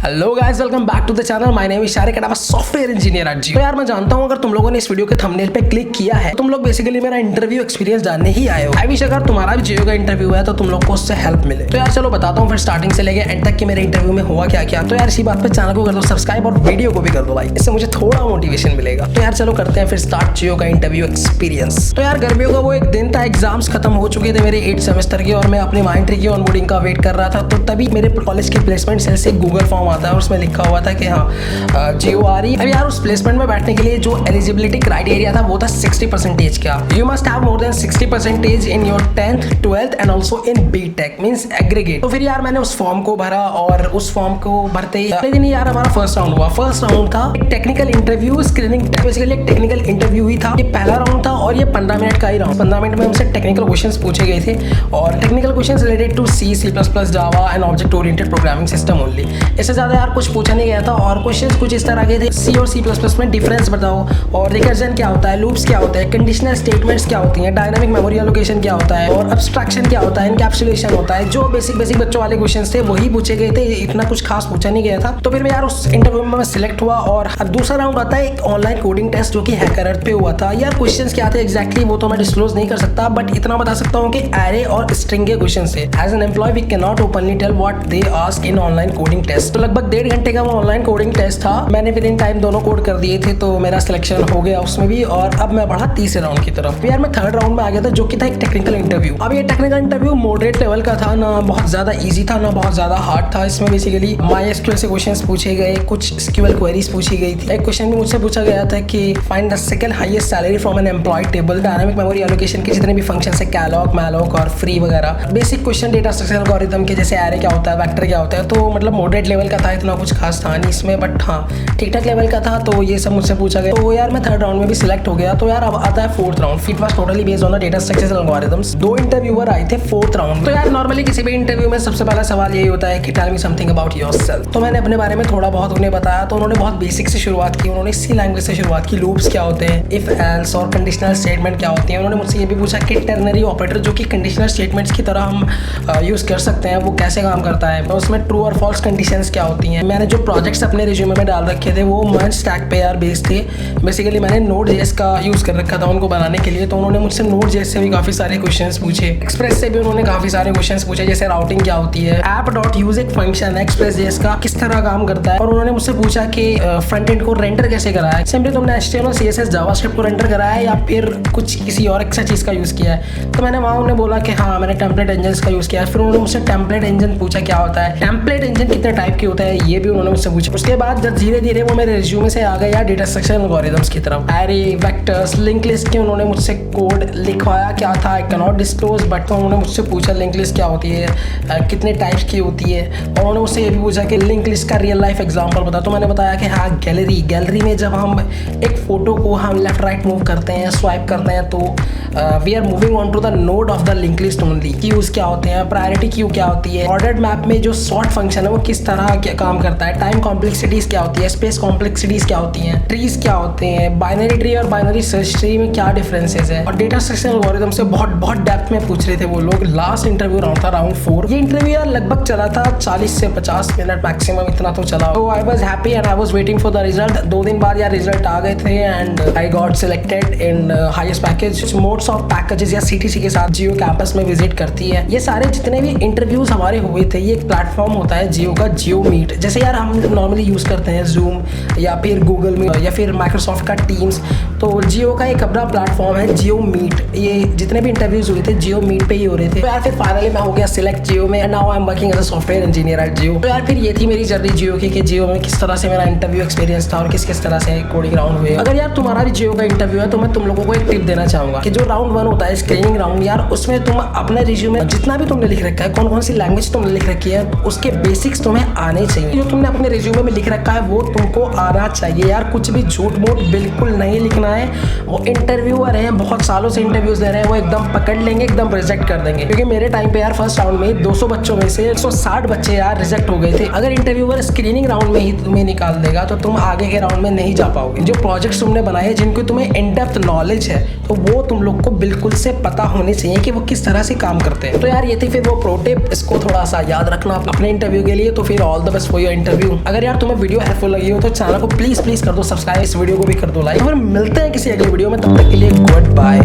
Hello guys, welcome back to the channel. My name is Shariq and I am software engineer at Jio. तो यार मैं जानता हूं अगर तुम लोगों ने इस वीडियो के थंबनेल पे क्लिक किया है तो तुम लोग बेसिकली मेरा इंटरव्यू एक्सपीरियंस जानने ही आए हो। आई विश अगर तुम्हारा भी जियो का इंटरव्यू है तो तुम लोग को उससे हेल्प मिले। तो यार चलो बताता हूँ फिर स्टार्टिंग से लेके एंड तक कि मेरे इंटरव्यू में हुआ क्या क्या। तो यार इसी बात पे चैनल को कर दो सब्सक्राइब और वीडियो को भी कर दो भाई, इससे मुझे थोड़ा मोटिवेशन मिलेगा। तो यार चलो करते हैं फिर स्टार्ट जियो का इंटरव्यू एक्सपीरियंस। तो यार गर्मियों का वो एक दिन था, एग्जाम्स खत्म हो चुके थे मेरे 8 सेमेस्टर के और मैं अपनी माइंट्री की ऑनबोर्डिंग का वेट कर रहा था। तो तभी मेरे कॉलेज के प्लेसमेंट सेल से गूगल फॉर्म आता है और उसमें लिखा हुआ था कि हाँ जियो आ रही है। अब यार उस प्लेसमेंट में बैठने के लिए जो एलिजिबिलिटी क्राइटेरिया था वो था 60% का। You must have more than 60% in your 10th 12th and also in BTech means aggregate. तो फिर यार मैंने उस फॉर्म को भरा और उस फॉर्म को भरते ही अगले दिन यार हमारा फर्स्ट राउंड हुआ। फर्स्ट राउंड था टेक्निकल इंटरव्यू स्क्रीनिंग, बेसिकली एक टेक्निकल इंटरव्यू ही था। ये पहला राउंड था और ये 15 मिनट का ही राउंड। 15 मिनट में हमसे टेक्निकल क्वेश्चंस पूछे गए थे और technical questions related to C++, Java and object oriented programming system only. इससे ज्यादा यार कुछ पूछा नहीं गया था और क्वेश्चंस कुछ इस तरह के थे, C और C++ में डिफरेंस बताओ और रिकर्जन क्या होता है, लूप्स क्या होता है, कंडीशनल स्टेटमेंट्स क्या होती हैं, डायनामिक मेमोरी एलोकेशन क्या होता है और एब्स्ट्रैक्शन क्या होता है, एनकैप्सुलेशन होता है। जो बेसिक बच्चों वाले क्वेश्चंस थे वही पूछे गए थे, इतना कुछ खास पूछा नहीं गया था। तो फिर मैं यार उस इंटरव्यू में मैं सिलेक्ट हुआ और दूसरा राउंड आता है एक ऑनलाइन कोडिंग टेस्ट जो कि हैकर अर्थ पे हुआ था। यार क्वेश्चंस क्या थे एग्जैक्टली वो तो मैं डिस्क्लोज नहीं कर सकता, बट इतना बता सकता हूँ कि एरे और स्ट्रिंग के क्वेश्चन थे। As an employ we can not openly tell what they ask in online coding test. तो लगभग 1.5 घंटे का वो ऑनलाइन कोडिंग टेस्ट था। मैंने विद इन टाइम दोनों कोड कर दिए थे तो मेरा सिलेक्शन हो गया उसमें भी। और अब मैं बढ़ा तीसरे राउंड की तरफ। यार मैं थर्ड राउंड में आ गया था जो कि था एक टेक्निकल इंटरव्यू। अब ये टेक्निकल इंटरव्यू मॉडरेट लेवल का था, ना बहुत ज्यादा इजी था ना बहुत ज्यादा हार्ड था। इसमें बेसिकली MySQL से क्वेश्चंस पूछे गए, कुछ SQL क्वेरीज पूछी गई थी। एक क्वेश्चन भी मुझसे पूछा गया था कि find the second highest salary from an employ table. Dynamic memory allocation के जितने भी फंक्शंस है कैलॉग, मैलॉक और फ्री वगैरह, basic question data structure algorithm के जैसे एरे क्या होता है, वेक्टर क्या होता है। तो मतलब मॉडरेट लेवल का था, इतना कुछ खास था नहीं इसमें, बट हाँ ठीक ठाक लेवल का था। तो ये सब मुझसे पूछा गया। तो यार मैं थर्ड राउंड में भी सिलेक्ट हो गया। तो यार अब आता है fourth round. It was totally based on the data structures and algorithms. 2 interviewer आए थे फोर्थ राउंड। तो यार नॉर्मली किसी भी इंटरव्यू में सबसे पहला सवाल यही होता है कि tell me something about yourself. तो मैंने अपने बारे में थोड़ा बहुत उन्हें बताया। तो उन्होंने बहुत बेसिक से शुरुआत की। उन्होंने C लैंग्वेज से शुरुआत की, लूप्स क्या होते हैं, इफ एल्स और कंडीशनल स्टेटमेंट क्या होती हैं। उन्होंने मुझसे ये भी पूछा कि टर्नरी ऑपरेटर जो कि कंडीशनल स्टेटमेंट्स की तरह हम यूज कर सकते हैं वो कैसे काम करता है, और उसमें ट्रू और फॉल्स कंडीशंस क्या होती हैं। मैंने जो प्रोजेक्ट्स अपने रिज्यूमे में डाल रखे थे वो मर्ज स्टैक पे यार बेस्ड थे। बेसिकली मैंने Node.js का यूज कर रखा था उनको बनाने के लिए। तो उन्होंने मुझसे Node.js से भी काफी सारे क्वेश्चंस पूछे, एक्सप्रेस से भी उन्होंने काफी सारे क्वेश्चंस पूछे जैसे राउटिंग क्या होती है, app.use एक फंक्शन है एक्सप्रेस.js का किस तरह काम करता है। और उन्होंने मुझसे पूछा कि फ्रंट एंड को रेंडर कैसे कराया है, सिंपली तुमने HTML CSS जावास्क्रिप्ट को रेंडर कराया है या फिर कुछ किसी और एक्स्ट्रा चीज का यूज किया है। तो मैंने वहां उन्हें बोला कि हाँ मैंने टेम्पलेट इंजन का यूज किया है। फिर उन्होंने मुझसे टेम्पलेट इंजन पूछा क्या होता है, टेम्पलेट इंजन कितने टाइप के होता है ये भी उन्होंने मुझसे पूछा। उसके बाद जब धीरे धीरे वो मेरे रिज्यूमे से आ गए यार डेटा स्ट्रक्चर एल्गोरिथम्स की तरफ, एरे, वेक्टर्स, लिंक लिस्ट के उन्होंने मुझसे कोड लिखवाया क्या था, I can not disclose, but तो उन्होंने मुझसे पूछा लिंक लिस्ट क्या होती है, कितने टाइप्स की होती है। और उन्होंने मुझसे ये भी पूछा कि लिंक लिस्ट का रियल लाइफ एग्जांपल बता। तो मैंने बताया कि हाँ गैलरी में जब हम एक फोटो को हम लेफ्ट राइट मूव करते हैं, स्वाइप करते हैं, तो we are moving on to the node of the link list only. Queues क्या होते हैं, प्रायोरिटी क्यू क्या होती है, ऑर्डर्ड मैप में जो सॉर्ट फंक्शन है वो किस तरह काम करता है, टाइम कॉम्प्लेक्सिटीज क्या होती है, स्पेस कॉम्प्लेक्सिटीज क्या होती हैं, ट्रीज क्या होते हैं, बाइनरी ट्री और बाइनरी सर्च ट्री में क्या डिफरेंसेस है। और डेटा स्ट्रक्चर एल्गोरिथम से बहुत डेप्थ में पूछ रहे थे वो लोग। लास्ट इंटरव्यू राउंड था राउंड 4। ये इंटरव्यू यार लगभग चला था 40 से 50 मिनट मैक्सिमम, इतना तो चला। तो I was happy and I was waiting for the result. 2 दिन बाद यार रिजल्ट आ गए थे and I got selected in highest package. Modes of packages या CTC के साथ जियो कैंपस में विजिट करती है। ये सारे जितने भी इंटरव्यूज हमारे हुए थे, ये एक प्लेटफॉर्म होता है जियो का, जियो मीट। जैसे यार हम नॉर्मली यूज करते हैं जूम या फिर गूगल मीट या फिर माइक्रोसॉफ्ट का टीम्स, तो जियो का एक अपना प्लेटफॉर्म है जियो मीट। ये जितने भी इंटरव्यूज हुए थे जियो मीट पे ही हो रहे थे। तो यार फिर फाइनली मैं हो गया सिलेक्ट जियो में and now I am working as a software engineer at Jio. तो यार फिर ये थी मेरी जर्नी जियो की, कि जियो में किस तरह से मेरा इंटरव्यू एक्सपीरियंस था और किस तरह से कोडिंग राउंड हुए। अगर यार तुम्हारा भी जियो का इंटरव्यू है तो मैं तुम लोगों को एक टिप देना चाहूंगा कि जो राउंड 1 होता है स्क्रीनिंग राउंड, यार उसमें तुम अपने रिज्यूमे जितना भी तुमने लिख रखा है, कौन कौन सी लैंग्वेज तुमने लिख रखी है, उसके बेसिक्स तुम्हें आने चाहिए। जो तुमने अपने रिज्यूमे में लिख रखा है वो तुमको आना चाहिए यार। कुछ भी झूठ मूठ बिल्कुल नहीं लिखना ना है, वो इंटरव्यूअर हैं, बहुत सालों से इंटरव्यूज दे रहे हैं, वो एकदम पकड़ लेंगे, एकदम रिजेक्ट कर देंगे। क्योंकि मेरे टाइम पे यार फर्स्ट राउंड में 200 बच्चों में से 160 बच्चे यार रिजेक्ट हो गए थे। अगर इंटरव्यूअर स्क्रीनिंग राउंड में ही तुम्हें निकाल देगा तो तुम आगे के राउंड में नहीं जा पाओगे। जो प्रोजेक्ट्स तुमने बनाए जिनको तुम्हें इन डेप्थ नॉलेज है, तो वो तुम लोग को बिल्कुल से पता होने चाहिए कि वो किस तरह से काम करते हैं। तो यार ये थी फिर वो प्रो टिप, इसको थोड़ा सा याद रखना अपने इंटरव्यू के लिए। तो फिर all the best for your interview. अगर यार तुम्हें वीडियो हेल्पफुल लगी हो तो चैनल को प्लीज कर दो सब्सक्राइब, इस वीडियो को भी कर दो लाइक। फिर मिलते हैं किसी अगले वीडियो में, तब तक के लिए गुड बाय।